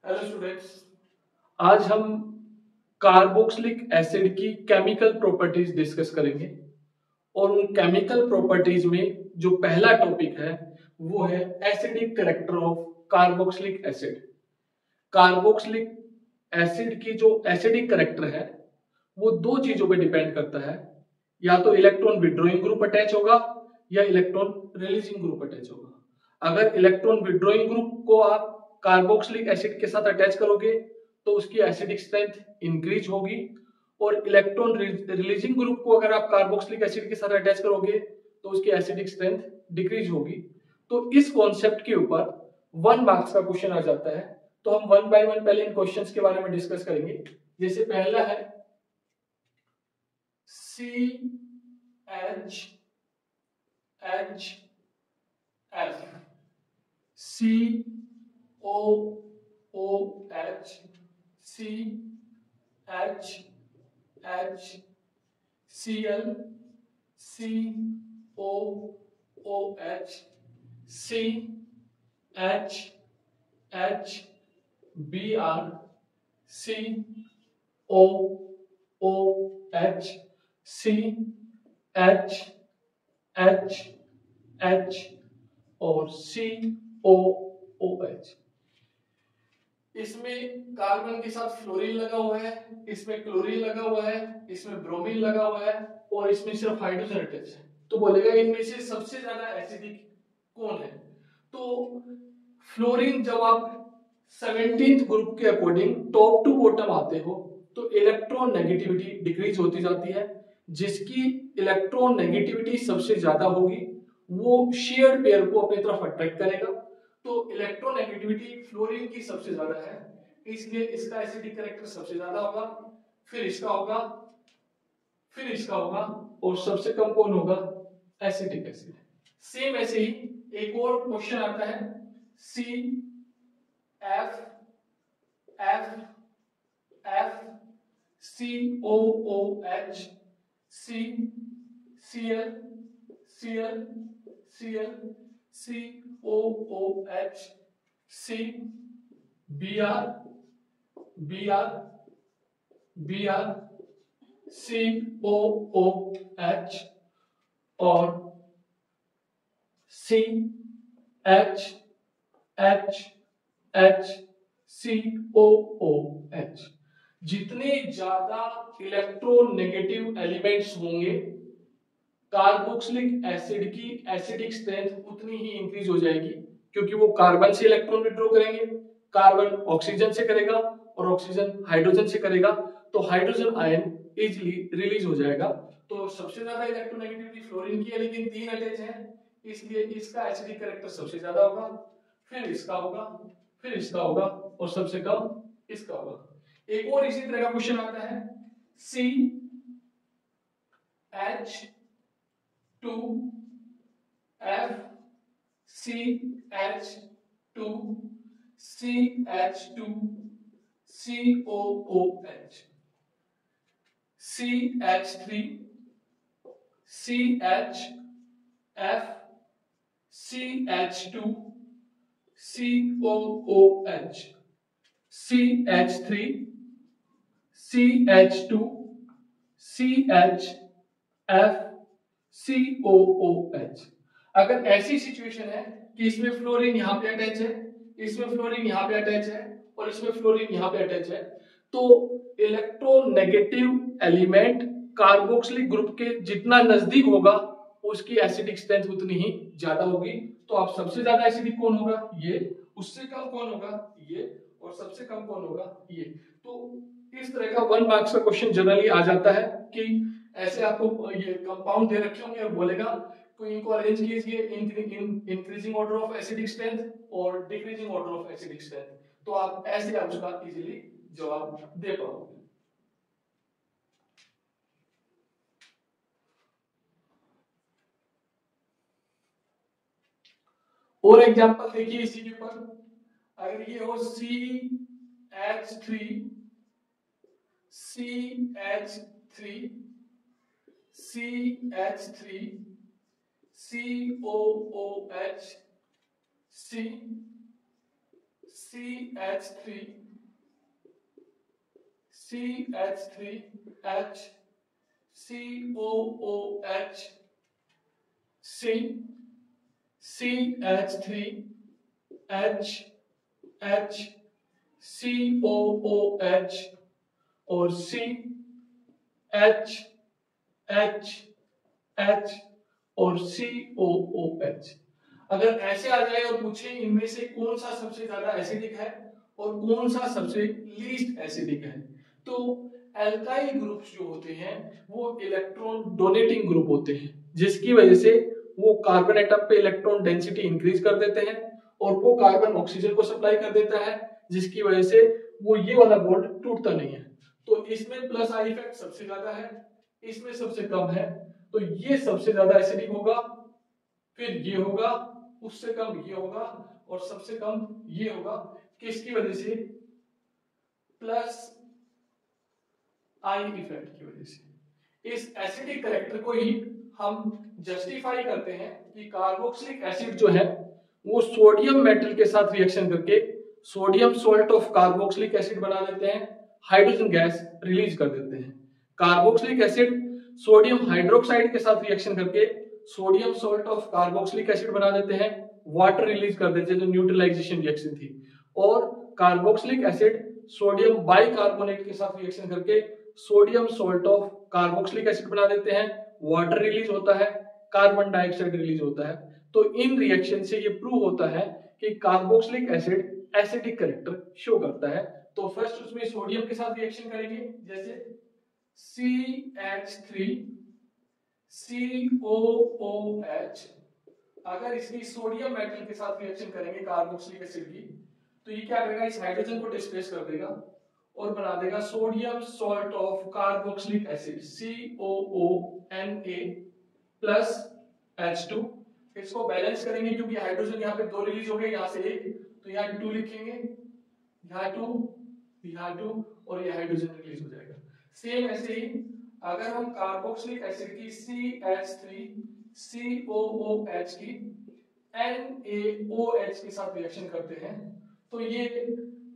Hello students, आज हम carboxylic acid की केमिकल प्रॉपर्टीज डिस्कस करेंगे। और उन केमिकल प्रॉपर्टीज में जो पहला टॉपिक है वो है acidic character of carboxylic acid. Carboxylic acid की जो एसिडिक कैरेक्टर है वो दो चीजों पे डिपेंड करता है, या तो इलेक्ट्रॉन विड्रॉइंग ग्रुप अटैच होगा या इलेक्ट्रॉन रिलीजिंग ग्रुप अटैच होगा। अगर इलेक्ट्रॉन विड्रॉइंग ग्रुप को आप कार्बोक्सिलिक एसिड के साथ अटैच करोगे तो उसकी एसिडिक स्ट्रेंथ इंक्रीज होगी, और इलेक्ट्रॉन रिलीजिंग ग्रुप को अगर आप कार्बोक्सिलिक एसिड के साथ अटैच करोगे तो उसकी एसिडिक स्ट्रेंथ डिक्रीज होगी। तो इस कॉन्सेप्ट के ऊपर 1 मार्क्स का क्वेश्चन आ जाता है। तो हम 1 बाय 1 पहले इन क्वेश्चंस के बारे में डिस्कस करेंगे। जैसे पहला है CHHF, COOH, CHH, Cl, COOH, CHH, Br, COOH, CHH और COOH। इसमें कार्बन के साथ फ्लोरीन लगा हुआ है, इसमें क्लोरीन लगा हुआ है, इसमें ब्रोमीन लगा हुआ है और इसमें सिर्फ हाइड्रोजन अटैच है। तो बोलेगा इनमें से सबसे ज्यादा एसिडिक कौन है। तो फ्लोरीन जब आप 17th ग्रुप के अकॉर्डिंग टॉप टू बॉटम आते हो तो इलेक्ट्रॉन नेगेटिविटी डिक्रीज होती जाती है। जिसकी इलेक्ट्रॉन नेगेटिविटी सबसे ज्यादा होगी वो शेयर्ड पेयर को अपनी तरफ अट्रैक्ट करेगा। तो इलेक्ट्रोनेगेटिविटी फ्लोरीन की सबसे ज्यादा है, इसलिए इसका एसिडिक कैरेक्टर सबसे ज्यादा होगा, फिर इसका होगा, फिर इसका होगा, और सबसे कम कौन होगा, एसिटिक एसिड। सेम ऐसे ही एक और क्वेश्चन आता है CFF, COOH, CCl, Cl, Cl, COOH, Br, Br, Br, COOH और CHHCOOH। जितने ज्यादा इलेक्ट्रोनेगेटिव एलिमेंट्स होंगे कार्बोक्सिलिक एसिड की एसिडिक स्ट्रेंथ उतनी ही इंक्रीज हो जाएगी, क्योंकि वो कार्बन से इलेक्ट्रॉन विड्रॉ करेंगे, कार्बन ऑक्सीजन से करेगा और ऑक्सीजन हाइड्रोजन से करेगा, तो हाइड्रोजन आयन इजीली रिलीज हो जाएगा। तो सबसे ज्यादा इलेक्ट्रोनेगेटिविटी फ्लोरीन की है, लेकिन 3 अटैच है, इसलिए इसका एसिडिक कैरेक्टर सबसे ज्यादा होगा, फिर इसका होगा, फिर इसका होगा और सबसे कम इसका होगा। एक और इसी तरह का क्वेश्चन आता है CH2F, CH2, CH2, COOH, CH3, CHF, CH2, COOH, CH3, CH2, CHF, COOH। अगर ऐसी सिचुएशन है कि इसमें फ्लोरीन यहां पे अटैच है, इसमें फ्लोरीन यहां पे अटैच है और इसमें फ्लोरीन यहां पे अटैच है, तो इलेक्ट्रोनेगेटिव एलिमेंट कार्बोक्सिलिक ग्रुप के जितना नजदीक होगा उसकी एसिडिक स्ट्रेंथ उतनी ही ज्यादा होगी। तो आप सबसे ज्यादा एसिडिक कौन होगा, ये, उससे कम कौन होगा, ये, और सबसे कम कौन होगा, ये। तो इस तरह का 1 मार्क्स का क्वेश्चन जनरली आ जाता है कि ऐसे आपको ये कंपाउंड दे रखे होंगे और बोलेगा तो इनको अरेंज कीजिए increasing order of acidic strength और decreasing order of acidic strength. तो आप ऐसे आप उसका इजीली जवाब दे पाओगे। और एग्जांपल देखिए इसी के ऊपर, अगर ये हो CH3, CH3, CH3, COOH, CH3 CH3H COOH C CH3H H COOH और CHH और COOH। अगर ऐसे आ जाए और पूछे इनमें से कौन सा सबसे ज्यादा एसिडिक है और कौन सा सबसे लीस्ट एसिडिक है, तो एल्काइल ग्रुप्स जो होते हैं वो इलेक्ट्रॉन डोनेटिंग ग्रुप होते हैं, जिसकी वजह से वो कार्बन एटम पे इलेक्ट्रॉन डेंसिटी इंक्रीज कर देते हैं और वो कार्बन ऑक्सीजन को सप्लाई कर देता है, जिसकी वजह से वो ये वाला बॉन्ड टूटता नहीं है। तो इसमें प्लस आई इफेक्ट सबसे ज्यादा है, इसमें सबसे कम है, तो ये सबसे ज्यादा एसिडिक होगा, फिर ये होगा, उससे कम ये होगा और सबसे कम ये होगा। किसकी वजह से? प्लस आई इफेक्ट की वजह से। इस एसिडिक कैरेक्टर को ही हम जस्टिफाई करते हैं कि कार्बोक्सिलिक एसिड जो है वो सोडियम मेटल के साथ रिएक्शन करके sodium salt of carboxylic acid बना देते हैं, हाइड्रोजन गैस रिलीज कर देते हैं। कार्बोक्सिलिक एसिड सोडियम हाइड्रोक्साइड के साथ रिएक्शन करके sodium salt of carboxylic acid बना देते हैं, वाटर रिलीज कर देते हैं, जो न्यूट्रलाइजेशन रिएक्शन थी। और कार्बोक्सिलिक एसिड सोडियम बाइकार्बोनेट के साथ रिएक्शन करके sodium salt of carboxylic acid बना देते हैं, वाटर रिलीज होता है, कार्बन डाइऑक्साइड रिलीज होता है। तो इन रिएक्शन से ये प्रूव होता है कि carboxylic acid acidic character show करता है। तो फर्स्ट उसमें सोडियम के साथ रिएक्शन करेंगे, जैसे CH3 COOH। अगर इसकी सोडियम मेटल के साथ रिएक्शन करेंगे कार्बोक्सिलिक एसिड की, तो ये क्या करेगा, इस हाइड्रोजन को डिस्प्लेस कर देगा और बना देगा sodium salt of carboxylic acid COONA plus H2। इसको बैलेंस करेंगे क्योंकि हाइड्रोजन यहाँ पे 2 रिलीज हो गए, यहाँ से 1, तो यहाँ 2 लिखेंगे, यहाँ 2, यहाँ 2 और ये हाइड्रोजन रिलीज हो जाएगा। सेम ऐसे ही अगर हम कार्बोक्सिलिक एसिड की CH3 COOH की NaOH के साथ रिएक्शन करते हैं, तो ये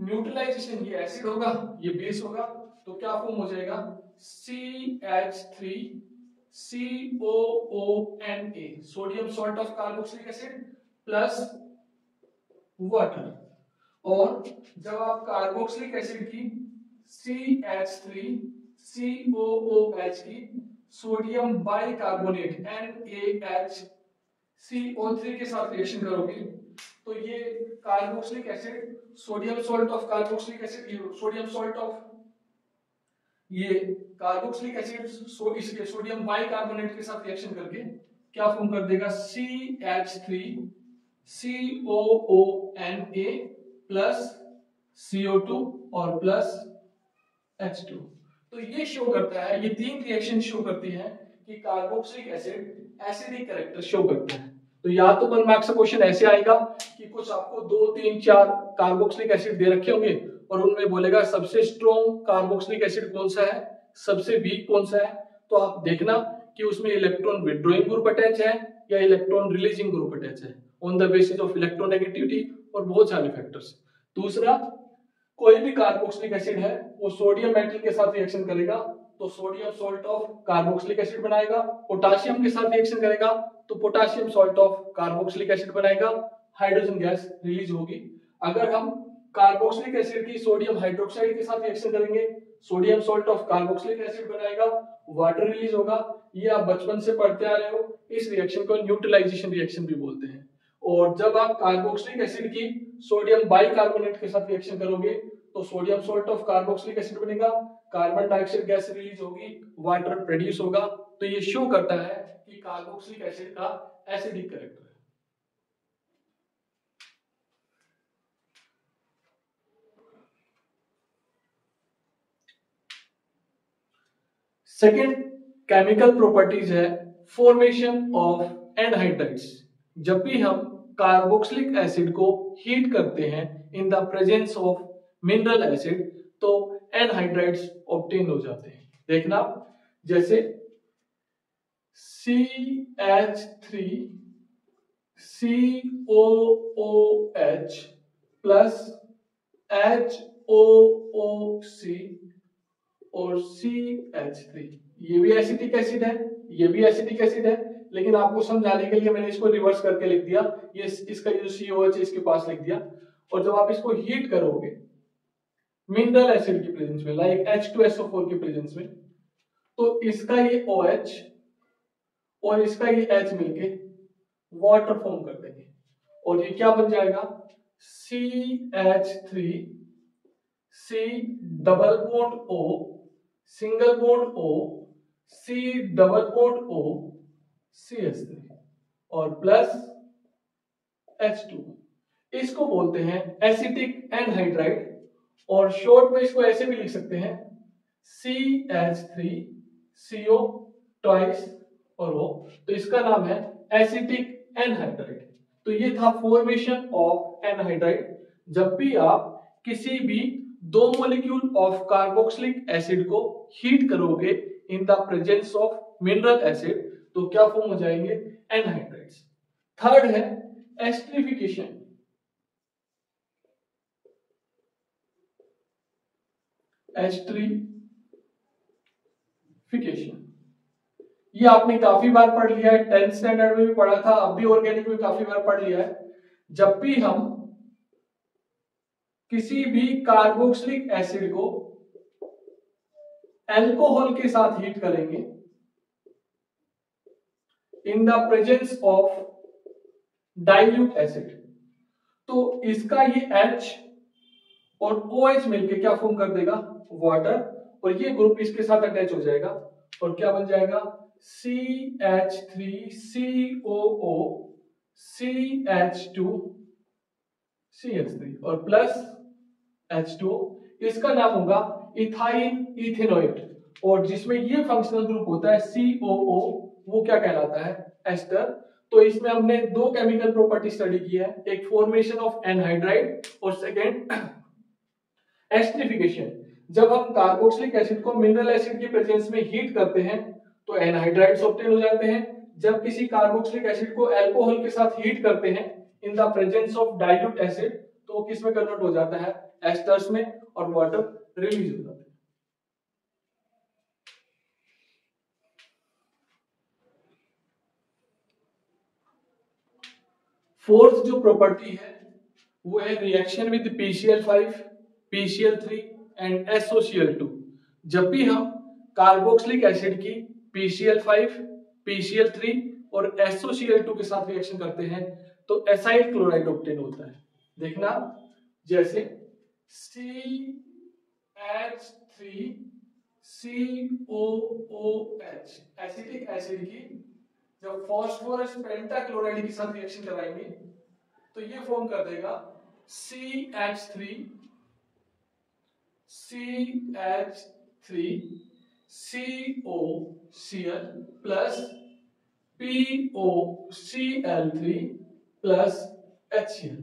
न्यूट्रलाइजेशन, ये एसिड होगा, ये बेस होगा, तो क्या फॉर्म हो जाएगा, CH3 COONA sodium salt of carboxylic acid plus water. और जब आप कार्बोक्सिलिक एसिड की CH3 COOH की सोडियम बाइकार्बोनेट NaHCO3 के साथ रिएक्शन करोगे, तो ये carboxylic acid sodium salt of carboxylic acid, sodium salt of ये कार्बोक्सिलिक एसिड इसके सोडियम बाइकार्बोनेट के साथ रिएक्शन करके क्या फॉर्म कर देगा, CH3 COONA प्लस CO2 और प्लस H2। तो ये शो करता है, ये 3 रिएक्शन शो करती हैं कि carboxylic acid acidic character show करता है। तो या तो 1 मार्क्स का क्वेश्चन ऐसे आएगा कि कुछ आपको 2, 3, 4 कार्बोक्सिलिक एसिड दे रखे होंगे और उनमें बोलेगा सबसे स्ट्रॉन्ग कार्बोक्सिलिक एसिड कौन सा है, सबसे वीक कौन सा है। तो आप देखना कि उसमें इलेक्ट्रॉन विड्रॉइंग ग्रुप अटैच है या इलेक्ट्रॉन रिलीजिंग ग्रुप अटैच है, on the basis of electronegativity और बहुत सारे फैक्टर्स। दूसरा, कोई भी कार्बोक्सिलिक एसिड है वो सोडियम मेटल के साथ रिएक्शन करेगा तो sodium salt of carboxylic acid बनाएगा, पोटाशियम के साथ रिएक्शन करेगा तो potassium salt of carboxylic acid बनाएगा, हाइड्रोजन गैस रिलीज होगी। अगर हम कार्बोक्सिलिक एसिड की सोडियम हाइड्रोक्साइड के साथ रिएक्शन करेंगे, sodium salt of carboxylic acid बनाएगा, वाटर रिलीज होगा। ये आप बचपन से पढ़ते आ रहे हो, इस रिएक्शन को न्यूट्रलाइजेशन रिएक्शन भी बोलते हैं। और जब आप कार्बोक्सिलिक एसिड की सोडियम बाइकार्बोनेट के साथ रिएक्शन करोगे तो sodium salt of carboxylic acid बनेगा, कार्बन डाइऑक्साइड गैस रिलीज होगी, वाटर प्रोड्यूस होगा। तो ये शो करता है कि कार्बोक्सिलिक एसिड का एसिडिक कैरेक्टर है। सेकेंड केमिकल प्रॉपर्टीज है फॉर्मेशन ऑफ एनहाइड्राइड्स। जब भी हम कार्बोक्सिलिक एसिड को हीट करते हैं in the presence of mineral acid तो एनहाइड्राइड्स ऑब्टेन हो जाते हैं। देखना, जैसे CH3 COOH प्लस HOOC और CH3। ये भी एसिटिक एसिड है, ये भी एसिटिक एसिड है, लेकिन आपको समझाने के लिए मैंने इसको रिवर्स करके लिख दिया। ये इसका जो COH है इसके पास लिख दिया। और जब आप इसको हीट करोगे मिनरल एसिड की प्रेजेंस में, लाइक H2SO4 की प्रेजेंस में, तो इसका ये OH और इसका ये H मिलके वाटर फॉर्म कर देंगे और ये क्या बन जाएगा, CH3 C double bond O single bond O C double bond O CH3 और प्लस H2। इसको बोलते हैं एसिटिक एनहाइड्राइड और शॉर्ट में इसको ऐसे भी लिख सकते हैं CH3CO ट्वाइस और O। तो इसका नाम है एसिटिक एनहाइड्राइड। तो ये था फॉर्मेशन ऑफ एनहाइड्राइड। जब भी आप किसी भी दो मॉलिक्यूल ऑफ कार्बोक्सिलिक एसिड को हीट करोगे in the presence of mineral acid तो क्या फॉर्म हो जाएंगे, एनहाइड्राइड्स। थर्ड है एस्टरिफिकेशन। एस्टरिफिकेशन ये आपने काफी बार पढ़ लिया है, 10th स्टैंडर्ड में भी पढ़ा था, अब भी ऑर्गेनिक में काफी बार पढ़ लिया है। जब भी हम किसी भी कार्बोक्सिलिक एसिड को अल्कोहल के साथ हीट करेंगे in the presence of dilute acid तो इसका ये H और OH मिलके क्या फॉर्म कर देगा, वाटर, और ये ग्रुप इसके साथ अटैच हो जाएगा और क्या बन जाएगा, CH3COO CH2 CH3 और प्लस H2। इसका नाम होगा इथाइल इथेनोएट और जिसमें ये फंक्शनल ग्रुप होता है COO वो क्या कहलाता है, एस्टर। तो इसमें हमने दो केमिकल प्रॉपर्टी स्टडी की है, एक फॉर्मेशन ऑफ एनहाइड्राइड और सेकेंड एस्टरिफिकेशन। जब हम कार्बोक्सिलिक एसिड को मिनरल एसिड की प्रेजेंस में हीट करते हैं तो एनहाइड्राइड्स ऑब्टेन हो जाते हैं। जब किसी कार्बोक्सिलिक एसिड को अल्कोहल के साथ हीट करते हैं in the presence of dilute acid तो वो किस में कन्वर्ट हो जाता है, एस्टर्स में, और वाटर रिलीज हो जाता है। फोर्थ जो प्रॉपर्टी है वो है reaction with PCl5 PCl3 and SOCl2। जब भी हम कार्बोक्सिलिक एसिड की PCl5 PCl3 और SOCl2 के साथ रिएक्शन करते हैं तो एसाइल क्लोराइड ऑब्टेन होता है। देखना जैसे CH3COOH एसिटिक एसिड की जब फास्फोरस पेंटाक्लोराइड के साथ रिएक्शन कराएंगे तो ये फॉर्म कर देगा CH3COCl plus POCl3 plus HCl।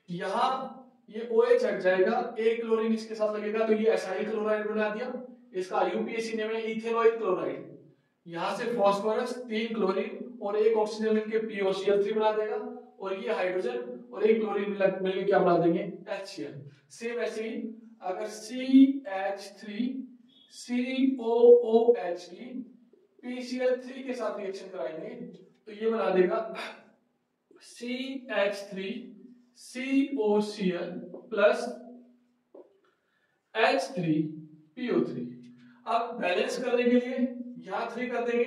यहां ये OH हट जाएगा, एक क्लोरीन इसके साथ लगेगा तो ये एसाइल क्लोराइड बना दिया। इसका IUPAC नेम है इथेनॉइल क्लोराइड। यहां से फास्फोरस 3 क्लोरीन और एक ऑक्सीजन मिलकर POCl3 बना देगा और ये हाइड्रोजन और एक क्लोरीन मिलकर क्या बना देंगे, HCl। सेम ऐसे ही अगर CH3COOH की PCl3 के साथ रिएक्शन कराएंगे तो ये बना देगा CH3COCl प्लस H3PO3। अब बैलेंस करने के लिए यहाँ 3 कर देंगे,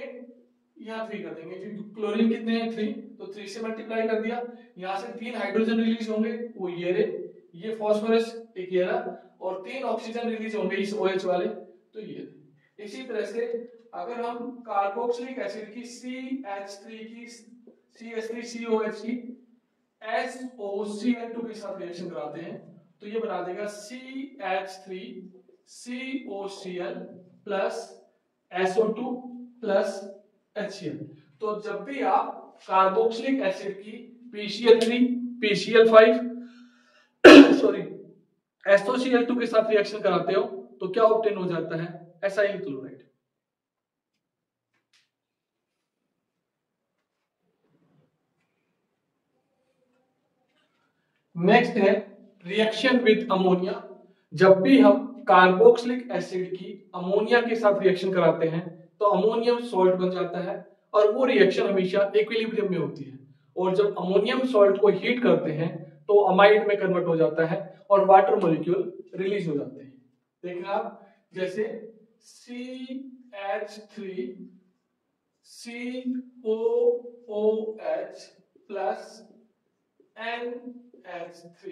यहाँ 3 कर देंगे क्योंकि क्लोरीन कितने हैं 3, तो 3 से मल्टीप्लाई कर दिया। यहाँ से 3 हाइड्रोजन रिलीज होंगे, वो ये रहे, ये फास्फोरस एक ये रहा, और 3 ऑक्सीजन रिलीज होंगे इस OH वाले, तो ये। इसी तरह से अगर हम कार्बोक्सिलिक एसिड की CH3COH की SOCl2 के साथ रिएक्शन कराते हैं तो ये बना देगा CH3COCl plus SO2 plus HCl। तो जब भी आप कार्बोक्सिलिक एसिड की PCl3 PCl5 सॉरी SOCl2 के साथ रिएक्शन कराते हो तो क्या ऑब्टेन हो जाता है, एसाइल क्लोराइड। नेक्स्ट है रिएक्शन विद अमोनिया, जब भी हम कार्बोक्सिलिक एसिड की अमोनिया के साथ रिएक्शन कराते हैं तो अमोनियम सॉल्ट बन जाता है और वो रिएक्शन हमेशा इक्विलिब्रियम में होती है। और जब अमोनियम सॉल्ट को हीट करते हैं तो अमाइड में कन्वर्ट हो जाता है और वाटर मॉलिक्यूल रिलीज हो जाते हैं। देखना आप, जैसे CH3 COOH प्लस NH3,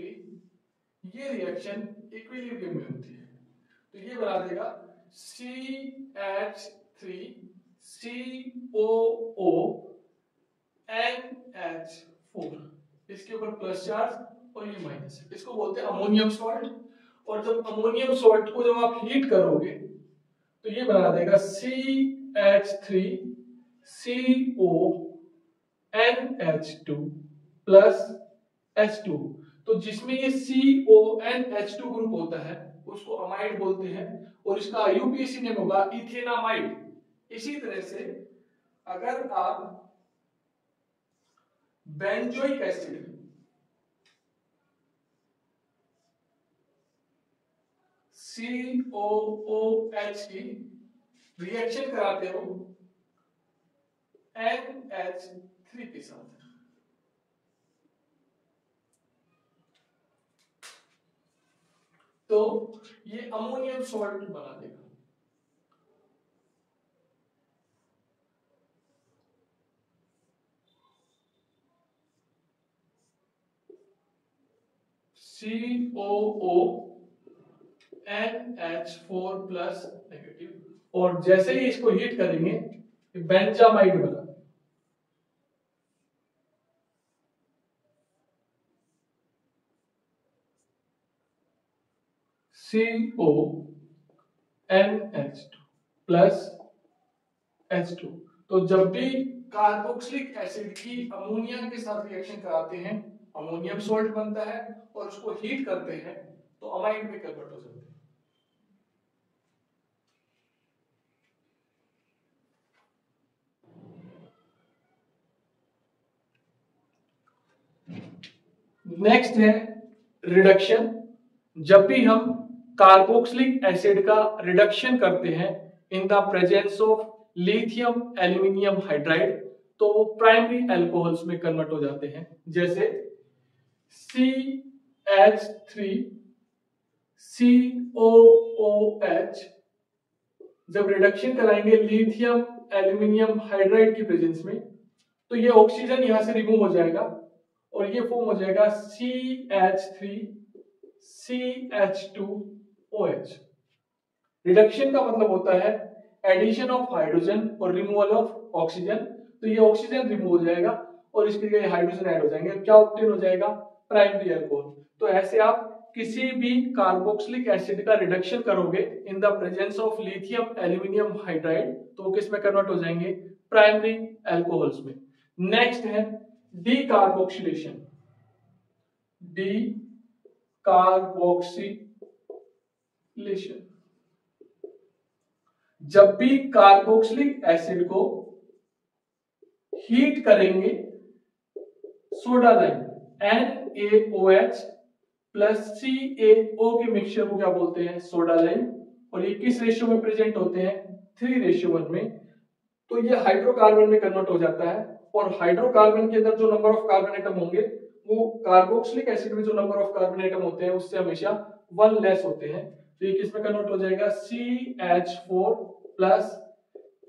ये रिएक्शन इक्विलिब्रियम में होती है तो ये बना देगा CH3COONH4, इसके ऊपर प्लस चार्ज और ये माइनस, इसको बोलते हैं अमोनियम सॉल्ट। और जब अमोनियम सॉल्ट को जब आप हीट करोगे तो ये बना देगा CH3CONH2 प्लस H2। तो जिसमें ये CONH2 ग्रुप होता है उसको अमाइड बोलते हैं और इसका IUPAC नेम होगा इथेनामाइड। इसी तरह से अगर आप बेंजोइक एसिड COOH की रिएक्शन कराते हो NH3 के साथ तो ये अमोनियम सॉल्ट बना देगा। COONH4 प्लस नेगेटिव और जैसे ही इसको हीट करेंगे बेंजामाइड बना। CONH2 plus H2। तो जब भी कार्बोक्सिलिक एसिड की अमोनिया के साथ रिएक्शन कराते हैं अमोनियम सॉल्ट बनता है और उसको हीट करते हैं तो अमाइड में कन्वर्ट हो जाते हैं। नेक्स्ट है रिडक्शन। जब भी हम कार्बोक्सिलिक एसिड का रिडक्शन करते हैं in the presence of lithium aluminium hydride तो वो प्राइमरी अल्कोहल्स में कन्वर्ट हो जाते हैं, जैसे CH3COOH जब रिडक्शन कराएंगे लिथियम एल्यूमिनियम हाइड्राइड की प्रेजेंस में तो ये ऑक्सीजन यहां से रिमूव हो जाएगा और ये फॉर्म हो जाएगा CH3CH2OH। रिडक्शन का मतलब होता है एडिशन ऑफ हाइड्रोजन और रिमूवल ऑफ ऑक्सीजन। तो ये ऑक्सीजन रिमूव हो जाएगा और इसके लिए हाइड्रोजन ऐड हो जाएंगे, क्या ऑब्टेन हो जाएगा प्राइमरी अल्कोहल। तो ऐसे आप किसी भी कार्बोक्सिलिक एसिड का रिडक्शन करोगे in the presence of lithium aluminium hydride तो वो किस में कन्वर्ट हो जाएंगे प्राइमरी अल्कोहल्स में। नेक्स्ट है डीकार्बोक्सिलेशन। डीकार्बोक्सिलेशन, जब भी कार्बोक्सिलिक एसिड को हीट करेंगे soda lime NaOH plus CaO के मिक्सचर को क्या बोलते हैं सोडा लाइम। और ये किस रेशियो में प्रेजेंट होते हैं 3:1 में। तो ये हाइड्रोकार्बन में कन्वर्ट हो जाता है और हाइड्रोकार्बन के अंदर जो नंबर ऑफ कार्बन एटम होंगे वो कार्बोक्सिलिक एसिड में जो नंबर ऑफ कार्बन एटम होते हैं उससे हमेशा 1 लेस होते हैं। तो ये किस में कन्वर्ट हो जाएगा CH4 प्लस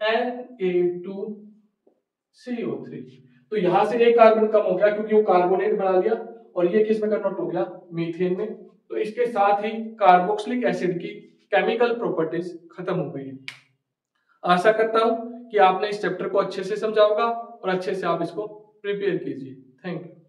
Na2CO3। तो यहां से एक कार्बन कम हो गया क्योंकि वो कार्बोनेट बना लिया और ये किस में कन्वर्ट हो गया मीथेन में। तो इसके साथ ही कार्बोक्सिलिक एसिड की केमिकल प्रॉपर्टीज खत्म हो गई है। आशा करता हूं कि आपने इस चैप्टर को अच्छे से समझा होगा और अच्छे से आप इसको प्रिपेयर कीजिए। Thank you.